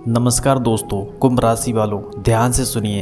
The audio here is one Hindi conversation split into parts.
नमस्कार दोस्तों, कुंभ राशि वालों ध्यान से सुनिए।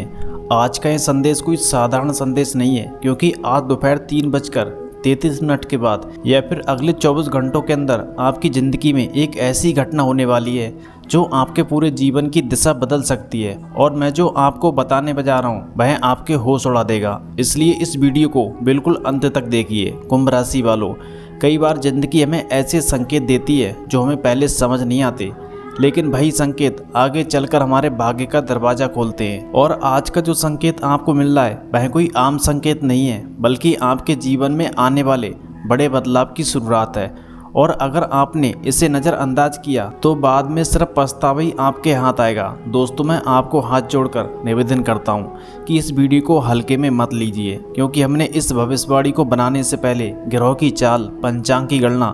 आज का ये संदेश कोई साधारण संदेश नहीं है, क्योंकि आज दोपहर 3:33 के बाद या फिर अगले 24 घंटों के अंदर आपकी ज़िंदगी में एक ऐसी घटना होने वाली है जो आपके पूरे जीवन की दिशा बदल सकती है। और मैं जो आपको बताने जा रहा हूँ वह आपके होश उड़ा देगा, इसलिए इस वीडियो को बिल्कुल अंत तक देखिए। कुंभ राशि वालों, कई बार ज़िंदगी हमें ऐसे संकेत देती है जो हमें पहले समझ नहीं आते, लेकिन वही संकेत आगे चलकर हमारे भाग्य का दरवाज़ा खोलते हैं। और आज का जो संकेत आपको मिल रहा है वह कोई आम संकेत नहीं है, बल्कि आपके जीवन में आने वाले बड़े बदलाव की शुरुआत है। और अगर आपने इसे नज़रअंदाज किया तो बाद में सिर्फ पछतावा ही आपके हाथ आएगा। दोस्तों, मैं आपको हाथ जोड़कर निवेदन करता हूँ कि इस वीडियो को हल्के में मत लीजिए, क्योंकि हमने इस भविष्यवाणी को बनाने से पहले ग्रहों की चाल, पंचांग की गणना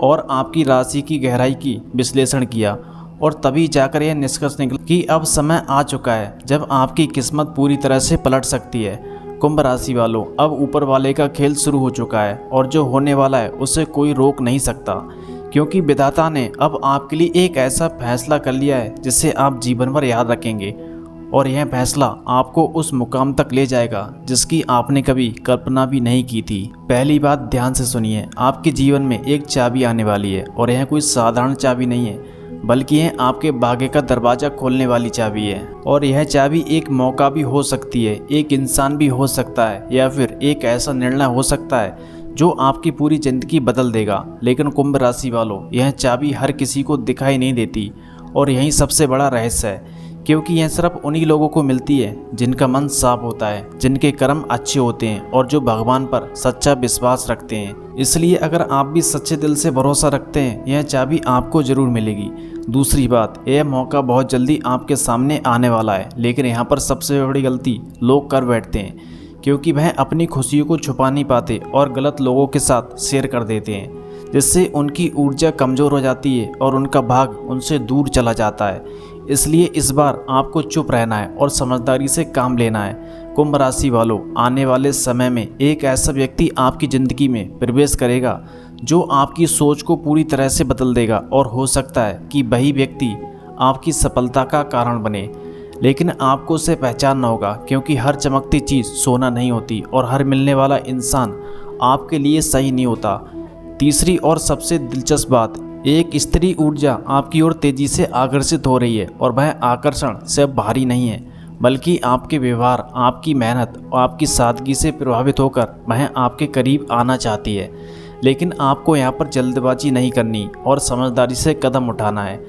और आपकी राशि की गहराई की विश्लेषण किया, और तभी जाकर यह निष्कर्ष निकला कि अब समय आ चुका है जब आपकी किस्मत पूरी तरह से पलट सकती है। कुंभ राशि वालों, अब ऊपर वाले का खेल शुरू हो चुका है और जो होने वाला है उसे कोई रोक नहीं सकता, क्योंकि विधाता ने अब आपके लिए एक ऐसा फैसला कर लिया है जिसे आप जीवन भर याद रखेंगे। और यह फैसला आपको उस मुकाम तक ले जाएगा जिसकी आपने कभी कल्पना भी नहीं की थी। पहली बात ध्यान से सुनिए, आपके जीवन में एक चाबी आने वाली है, और यह कोई साधारण चाबी नहीं है, बल्कि यह आपके भाग्य का दरवाज़ा खोलने वाली चाबी है। और यह चाबी एक मौका भी हो सकती है, एक इंसान भी हो सकता है, या फिर एक ऐसा निर्णय हो सकता है जो आपकी पूरी ज़िंदगी बदल देगा। लेकिन कुंभ राशि वालों, यह चाबी हर किसी को दिखाई नहीं देती, और यही सबसे बड़ा रहस्य है, क्योंकि यह सिर्फ उन्हीं लोगों को मिलती है जिनका मन साफ होता है, जिनके कर्म अच्छे होते हैं और जो भगवान पर सच्चा विश्वास रखते हैं। इसलिए अगर आप भी सच्चे दिल से भरोसा रखते हैं, यह चाबी आपको जरूर मिलेगी। दूसरी बात, यह मौका बहुत जल्दी आपके सामने आने वाला है, लेकिन यहाँ पर सबसे बड़ी गलती लोग कर बैठते हैं, क्योंकि वह अपनी खुशियों को छुपा नहीं पाते और गलत लोगों के साथ शेयर कर देते हैं, जिससे उनकी ऊर्जा कमज़ोर हो जाती है और उनका भाग उनसे दूर चला जाता है। इसलिए इस बार आपको चुप रहना है और समझदारी से काम लेना है। कुंभ राशि वालों, आने वाले समय में एक ऐसा व्यक्ति आपकी ज़िंदगी में प्रवेश करेगा जो आपकी सोच को पूरी तरह से बदल देगा, और हो सकता है कि वही व्यक्ति आपकी सफलता का कारण बने। लेकिन आपको उसे पहचानना होगा, क्योंकि हर चमकती चीज़ सोना नहीं होती और हर मिलने वाला इंसान आपके लिए सही नहीं होता। तीसरी और सबसे दिलचस्प बात, एक स्त्री ऊर्जा आपकी ओर तेजी से आकर्षित हो रही है, और वह आकर्षण सिर्फ बाहरी नहीं है, बल्कि आपके व्यवहार, आपकी मेहनत और आपकी सादगी से प्रभावित होकर वह आपके करीब आना चाहती है। लेकिन आपको यहाँ पर जल्दबाजी नहीं करनी और समझदारी से कदम उठाना है।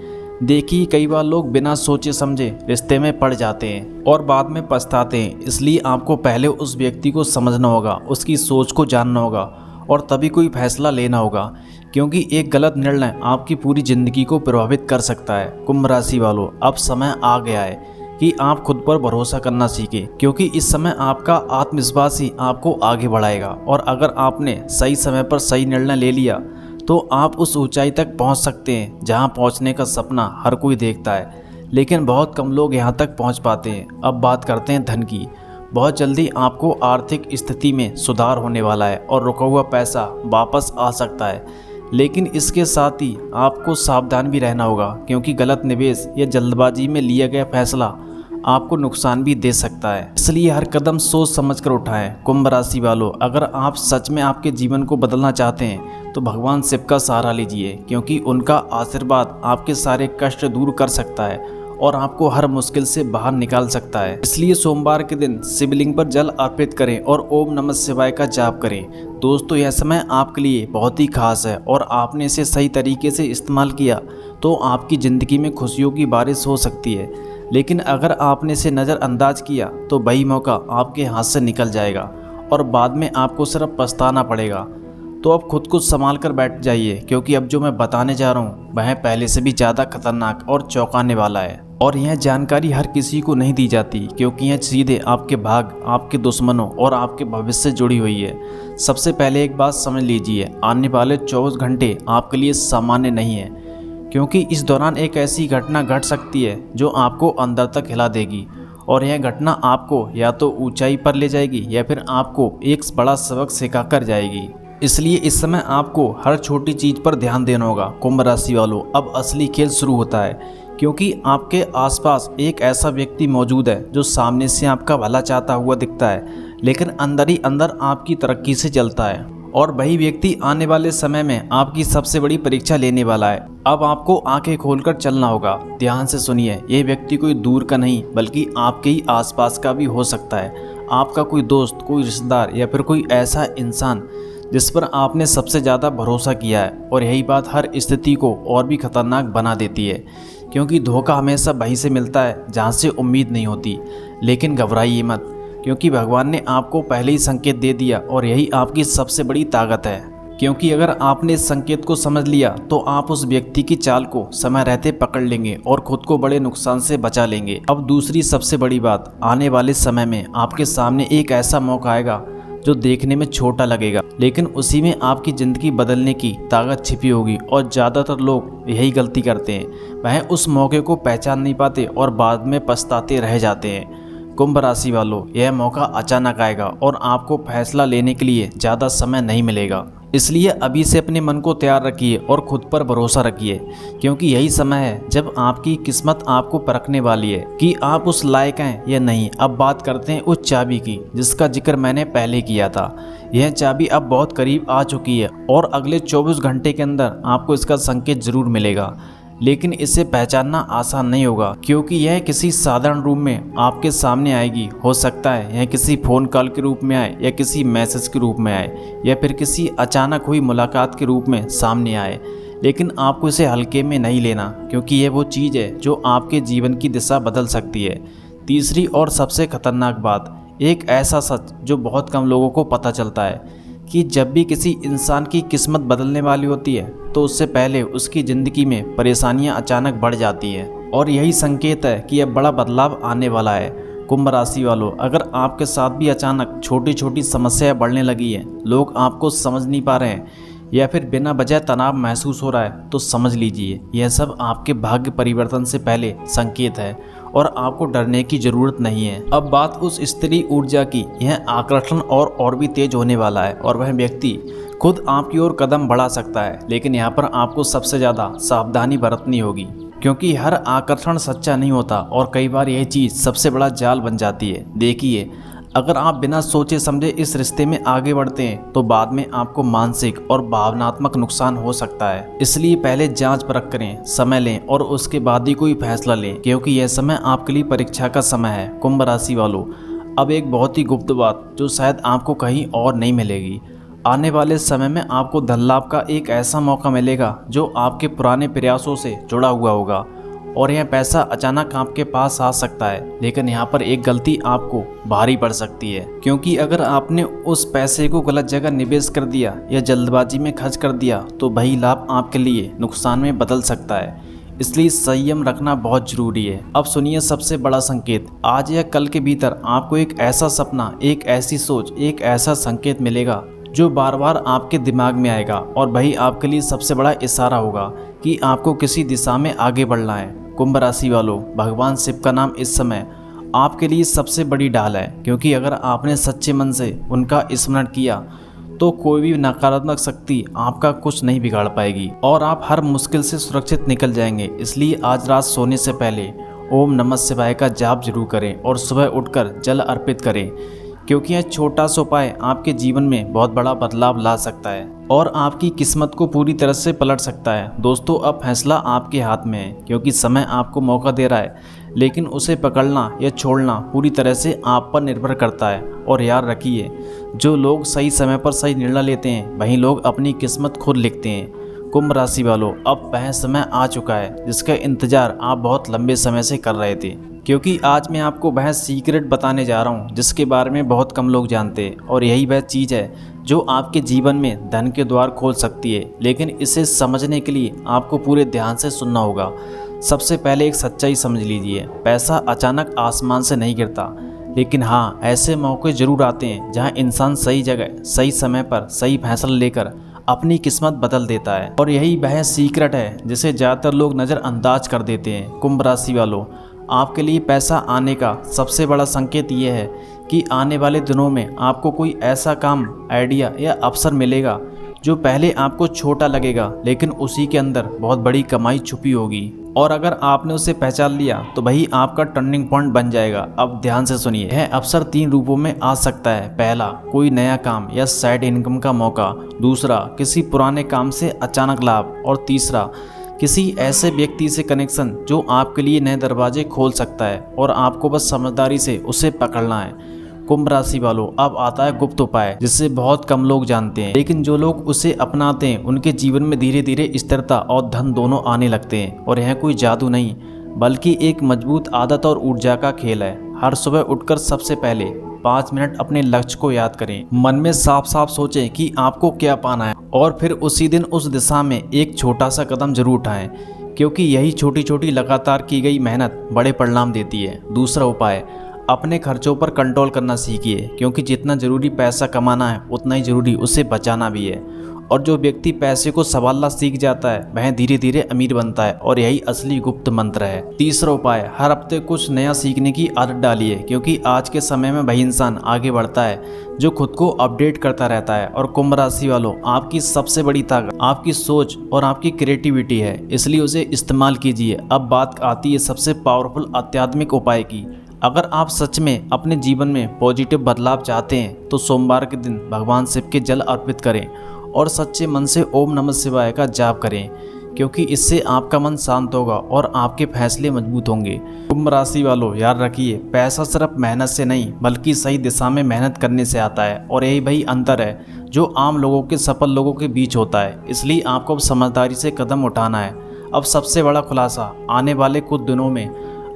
देखिए, कई बार लोग बिना सोचे समझे रिश्ते में पड़ जाते हैं और बाद में पछताते हैं। इसलिए आपको पहले उस व्यक्ति को समझना होगा, उसकी सोच को जानना होगा, और तभी कोई फैसला लेना होगा, क्योंकि एक गलत निर्णय आपकी पूरी ज़िंदगी को प्रभावित कर सकता है। कुंभ राशि वालों, अब समय आ गया है कि आप खुद पर भरोसा करना सीखें, क्योंकि इस समय आपका आत्मविश्वास ही आपको आगे बढ़ाएगा। और अगर आपने सही समय पर सही निर्णय ले लिया तो आप उस ऊंचाई तक पहुंच सकते हैं जहां पहुंचने का सपना हर कोई देखता है, लेकिन बहुत कम लोग यहां तक पहुंच पाते हैं। अब बात करते हैं धन की। बहुत जल्दी आपको आर्थिक स्थिति में सुधार होने वाला है और रुका हुआ पैसा वापस आ सकता है, लेकिन इसके साथ ही आपको सावधान भी रहना होगा, क्योंकि गलत निवेश या जल्दबाजी में लिया गया फैसला आपको नुकसान भी दे सकता है। इसलिए हर कदम सोच समझकर उठाएं। कुंभ राशि वालों, अगर आप सच में आपके जीवन को बदलना चाहते हैं तो भगवान शिव का सहारा लीजिए, क्योंकि उनका आशीर्वाद आपके सारे कष्ट दूर कर सकता है और आपको हर मुश्किल से बाहर निकाल सकता है। इसलिए सोमवार के दिन शिवलिंग पर जल अर्पित करें और ओम नमः शिवाय का जाप करें। दोस्तों, यह समय आपके लिए बहुत ही खास है, और आपने इसे सही तरीके से इस्तेमाल किया तो आपकी ज़िंदगी में खुशियों की बारिश हो सकती है। लेकिन अगर आपने इसे नज़रअंदाज किया तो वही मौका आपके हाथ से निकल जाएगा और बाद में आपको सिर्फ पछताना पड़ेगा। तो अब खुद को संभाल कर बैठ जाइए, क्योंकि अब जो मैं बताने जा रहा हूँ वह पहले से भी ज़्यादा खतरनाक और चौंकाने वाला है। और यह जानकारी हर किसी को नहीं दी जाती, क्योंकि यह सीधे आपके भाग, आपके दुश्मनों और आपके भविष्य से जुड़ी हुई है। सबसे पहले एक बात समझ लीजिए, आने वाले 24 घंटे आपके लिए सामान्य नहीं है, क्योंकि इस दौरान एक ऐसी घटना घट सकती है जो आपको अंदर तक हिला देगी। और यह घटना आपको या तो ऊंचाई पर ले जाएगी या फिर आपको एक बड़ा सबक सिखा कर जाएगी। इसलिए इस समय आपको हर छोटी चीज़ पर ध्यान देना होगा। कुंभ राशि वालों, अब असली खेल शुरू होता है, क्योंकि आपके आसपास एक ऐसा व्यक्ति मौजूद है जो सामने से आपका भला चाहता हुआ दिखता है, लेकिन अंदर ही अंदर आपकी तरक्की से जलता है। और वही व्यक्ति आने वाले समय में आपकी सबसे बड़ी परीक्षा लेने वाला है। अब आपको आंखें खोलकर चलना होगा। ध्यान से सुनिए, ये व्यक्ति कोई दूर का नहीं बल्कि आपके ही आसपास का भी हो सकता है। आपका कोई दोस्त, कोई रिश्तेदार या फिर कोई ऐसा इंसान जिस पर आपने सबसे ज़्यादा भरोसा किया है। और यही बात हर स्थिति को और भी खतरनाक बना देती है, क्योंकि धोखा हमेशा वहीं से मिलता है जहाँ से उम्मीद नहीं होती। लेकिन घबराइए मत, क्योंकि भगवान ने आपको पहले ही संकेत दे दिया और यही आपकी सबसे बड़ी ताकत है। क्योंकि अगर आपने इस संकेत को समझ लिया तो आप उस व्यक्ति की चाल को समय रहते पकड़ लेंगे और खुद को बड़े नुकसान से बचा लेंगे। अब दूसरी सबसे बड़ी बात, आने वाले समय में आपके सामने एक ऐसा मौका आएगा जो देखने में छोटा लगेगा, लेकिन उसी में आपकी ज़िंदगी बदलने की ताकत छिपी होगी। और ज़्यादातर लोग यही गलती करते हैं, वह उस मौके को पहचान नहीं पाते और बाद में पछताते रह जाते हैं। कुंभ राशि वालों, यह मौका अचानक आएगा और आपको फैसला लेने के लिए ज़्यादा समय नहीं मिलेगा। इसलिए अभी से अपने मन को तैयार रखिए और खुद पर भरोसा रखिए, क्योंकि यही समय है जब आपकी किस्मत आपको परखने वाली है कि आप उस लायक हैं या नहीं। अब बात करते हैं उस चाबी की जिसका जिक्र मैंने पहले किया था। यह चाबी अब बहुत करीब आ चुकी है और अगले 24 घंटे के अंदर आपको इसका संकेत जरूर मिलेगा। लेकिन इसे पहचानना आसान नहीं होगा, क्योंकि यह किसी साधारण रूप में आपके सामने आएगी। हो सकता है यह किसी फ़ोन कॉल के रूप में आए, या किसी मैसेज के रूप में आए, या फिर किसी अचानक हुई मुलाकात के रूप में सामने आए। लेकिन आपको इसे हल्के में नहीं लेना, क्योंकि यह वो चीज़ है जो आपके जीवन की दिशा बदल सकती है। तीसरी और सबसे खतरनाक बात, एक ऐसा सच जो बहुत कम लोगों को पता चलता है कि जब भी किसी इंसान की किस्मत बदलने वाली होती है तो उससे पहले उसकी ज़िंदगी में परेशानियां अचानक बढ़ जाती हैं। और यही संकेत है कि अब बड़ा बदलाव आने वाला है। कुंभ राशि वालों, अगर आपके साथ भी अचानक छोटी छोटी समस्याएं बढ़ने लगी हैं, लोग आपको समझ नहीं पा रहे हैं, या फिर बिना वजह तनाव महसूस हो रहा है, तो समझ लीजिए यह सब आपके भाग्य परिवर्तन से पहले संकेत है और आपको डरने की जरूरत नहीं है। अब बात उस स्त्री ऊर्जा की, यह आकर्षण और भी तेज होने वाला है और वह व्यक्ति खुद आपकी ओर कदम बढ़ा सकता है। लेकिन यहाँ पर आपको सबसे ज़्यादा सावधानी बरतनी होगी, क्योंकि हर आकर्षण सच्चा नहीं होता और कई बार यह चीज़ सबसे बड़ा जाल बन जाती है। देखिए, अगर आप बिना सोचे समझे इस रिश्ते में आगे बढ़ते हैं तो बाद में आपको मानसिक और भावनात्मक नुकसान हो सकता है। इसलिए पहले जांच परख करें, समय लें और उसके बाद ही कोई फैसला लें, क्योंकि यह समय आपके लिए परीक्षा का समय है। कुंभ राशि वालों, अब एक बहुत ही गुप्त बात जो शायद आपको कहीं और नहीं मिलेगी। आने वाले समय में आपको धन लाभ का एक ऐसा मौका मिलेगा जो आपके पुराने प्रयासों से जुड़ा हुआ होगा, और यह पैसा अचानक आपके पास आ सकता है। लेकिन यहाँ पर एक गलती आपको भारी पड़ सकती है, क्योंकि अगर आपने उस पैसे को गलत जगह निवेश कर दिया या जल्दबाजी में खर्च कर दिया तो वही लाभ आपके लिए नुकसान में बदल सकता है। इसलिए संयम रखना बहुत जरूरी है। अब सुनिए सबसे बड़ा संकेत, आज या कल के भीतर आपको एक ऐसा सपना, एक ऐसी सोच, एक ऐसा संकेत मिलेगा जो बार बार आपके दिमाग में आएगा, और वही आपके लिए सबसे बड़ा इशारा होगा कि आपको किसी दिशा में आगे बढ़ना है। कुंभ राशि वालों, भगवान शिव का नाम इस समय आपके लिए सबसे बड़ी ढाल है, क्योंकि अगर आपने सच्चे मन से उनका स्मरण किया तो कोई भी नकारात्मक शक्ति आपका कुछ नहीं बिगाड़ पाएगी और आप हर मुश्किल से सुरक्षित निकल जाएंगे। इसलिए आज रात सोने से पहले ओम नमः शिवाय का जाप जरूर करें और सुबह उठकर जल अर्पित करें, क्योंकि यह छोटा सा उपाय आपके जीवन में बहुत बड़ा बदलाव ला सकता है और आपकी किस्मत को पूरी तरह से पलट सकता है। दोस्तों, अब फैसला आपके हाथ में है, क्योंकि समय आपको मौका दे रहा है, लेकिन उसे पकड़ना या छोड़ना पूरी तरह से आप पर निर्भर करता है। और याद रखिए, जो लोग सही समय पर सही निर्णय लेते हैं वहीं लोग अपनी किस्मत खुद लिखते हैं। कुंभ राशि वालों, अब वह समय आ चुका है जिसका इंतजार आप बहुत लंबे समय से कर रहे थे, क्योंकि आज मैं आपको वह सीक्रेट बताने जा रहा हूँ जिसके बारे में बहुत कम लोग जानते हैं। और यही वह चीज़ है जो आपके जीवन में धन के द्वार खोल सकती है। लेकिन इसे समझने के लिए आपको पूरे ध्यान से सुनना होगा। सबसे पहले एक सच्चाई समझ लीजिए, पैसा अचानक आसमान से नहीं गिरता, लेकिन हाँ, ऐसे मौके जरूर आते हैं जहाँ इंसान सही जगह सही समय पर सही फैसला लेकर अपनी किस्मत बदल देता है। और यही वह सीक्रेट है जिसे ज़्यादातर लोग नज़रअंदाज कर देते हैं। कुंभ राशि वालों, आपके लिए पैसा आने का सबसे बड़ा संकेत ये है कि आने वाले दिनों में आपको कोई ऐसा काम, आइडिया या अवसर मिलेगा जो पहले आपको छोटा लगेगा, लेकिन उसी के अंदर बहुत बड़ी कमाई छुपी होगी। और अगर आपने उसे पहचान लिया तो वही आपका टर्निंग पॉइंट बन जाएगा। अब ध्यान से सुनिए, यह अवसर 3 रूपों में आ सकता है। पहला, कोई नया काम या साइड इनकम का मौका। दूसरा, किसी पुराने काम से अचानक लाभ। और तीसरा, किसी ऐसे व्यक्ति से कनेक्शन जो आपके लिए नए दरवाजे खोल सकता है और आपको बस समझदारी से उसे पकड़ना है। कुंभ राशि वालों, अब आता है गुप्त उपाय जिसे बहुत कम लोग जानते हैं, लेकिन जो लोग उसे अपनाते हैं उनके जीवन में धीरे धीरे स्थिरता और धन दोनों आने लगते हैं। और यह कोई जादू नहीं बल्कि एक मजबूत आदत और ऊर्जा का खेल है। हर सुबह उठकर सबसे पहले 5 मिनट अपने लक्ष्य को याद करें। मन में साफ साफ सोचें कि आपको क्या पाना है और फिर उसी दिन उस दिशा में एक छोटा सा कदम जरूर उठाएं, क्योंकि यही छोटी छोटी लगातार की गई मेहनत बड़े परिणाम देती है। दूसरा उपाय, अपने खर्चों पर कंट्रोल करना सीखिए, क्योंकि जितना ज़रूरी पैसा कमाना है उतना ही ज़रूरी उसे बचाना भी है। और जो व्यक्ति पैसे को संभालना सीख जाता है वह धीरे धीरे अमीर बनता है, और यही असली गुप्त मंत्र है। तीसरा उपाय, हर हफ्ते कुछ नया सीखने की आदत डालिए, क्योंकि आज के समय में वही इंसान आगे बढ़ता है जो खुद को अपडेट करता रहता है। और कुंभ राशि वालों, आपकी सबसे बड़ी ताकत आपकी सोच और आपकी क्रिएटिविटी है, इसलिए उसे इस्तेमाल कीजिए। अब बात आती है सबसे पावरफुल आध्यात्मिक उपाय की। अगर आप सच में अपने जीवन में पॉजिटिव बदलाव चाहते हैं तो सोमवार के दिन भगवान शिव के जल अर्पित करें और सच्चे मन से ओम नमः शिवाय का जाप करें, क्योंकि इससे आपका मन शांत होगा और आपके फैसले मजबूत होंगे। कुंभ राशि वालों, याद रखिए, पैसा सिर्फ मेहनत से नहीं बल्कि सही दिशा में मेहनत करने से आता है। और यही वही अंतर है जो आम लोगों के सफल लोगों के बीच होता है। इसलिए आपको अब समझदारी से कदम उठाना है। अब सबसे बड़ा खुलासा, आने वाले कुछ दिनों में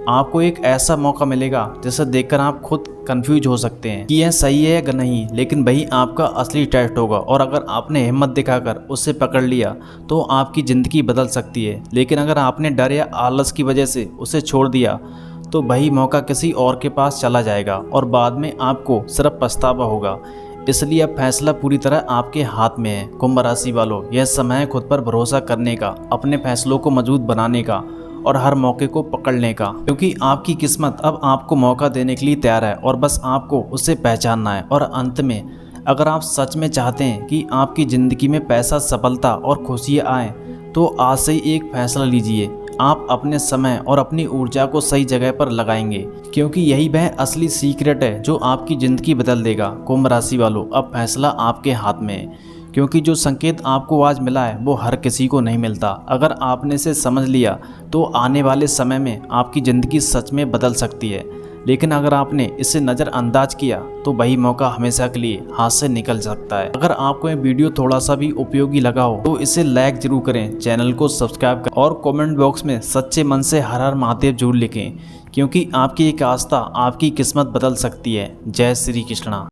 आपको एक ऐसा मौका मिलेगा जिसे देखकर आप खुद कंफ्यूज हो सकते हैं कि यह सही है या नहीं, लेकिन वही आपका असली टेस्ट होगा। और अगर आपने हिम्मत दिखाकर उसे पकड़ लिया तो आपकी ज़िंदगी बदल सकती है। लेकिन अगर आपने डर या आलस की वजह से उसे छोड़ दिया तो वही मौका किसी और के पास चला जाएगा और बाद में आपको सिर्फ पछतावा होगा। इसलिए अब फैसला पूरी तरह आपके हाथ में है। कुंभ राशि वालों, यह समय है खुद पर भरोसा करने का, अपने फैसलों को मजबूत बनाने का और हर मौके को पकड़ने का, क्योंकि आपकी किस्मत अब आपको मौका देने के लिए तैयार है और बस आपको उसे पहचानना है। और अंत में, अगर आप सच में चाहते हैं कि आपकी ज़िंदगी में पैसा, सफलता और खुशियाँ आए तो आज से ही एक फैसला लीजिए। आप अपने समय और अपनी ऊर्जा को सही जगह पर लगाएंगे, क्योंकि यही वह असली सीक्रेट है जो आपकी ज़िंदगी बदल देगा। कुंभ राशि वालों, अब फैसला आपके हाथ में है, क्योंकि जो संकेत आपको आज मिला है वो हर किसी को नहीं मिलता। अगर आपने इसे समझ लिया तो आने वाले समय में आपकी ज़िंदगी सच में बदल सकती है। लेकिन अगर आपने इसे नज़रअंदाज किया तो वही मौका हमेशा के लिए हाथ से निकल सकता है। अगर आपको ये वीडियो थोड़ा सा भी उपयोगी लगा हो तो इसे लाइक जरूर करें, चैनल को सब्सक्राइब करें और कमेंट बॉक्स में सच्चे मन से हर हर महादेव जरूर लिखें, क्योंकि आपकी एक आस्था आपकी किस्मत बदल सकती है। जय श्री कृष्णा।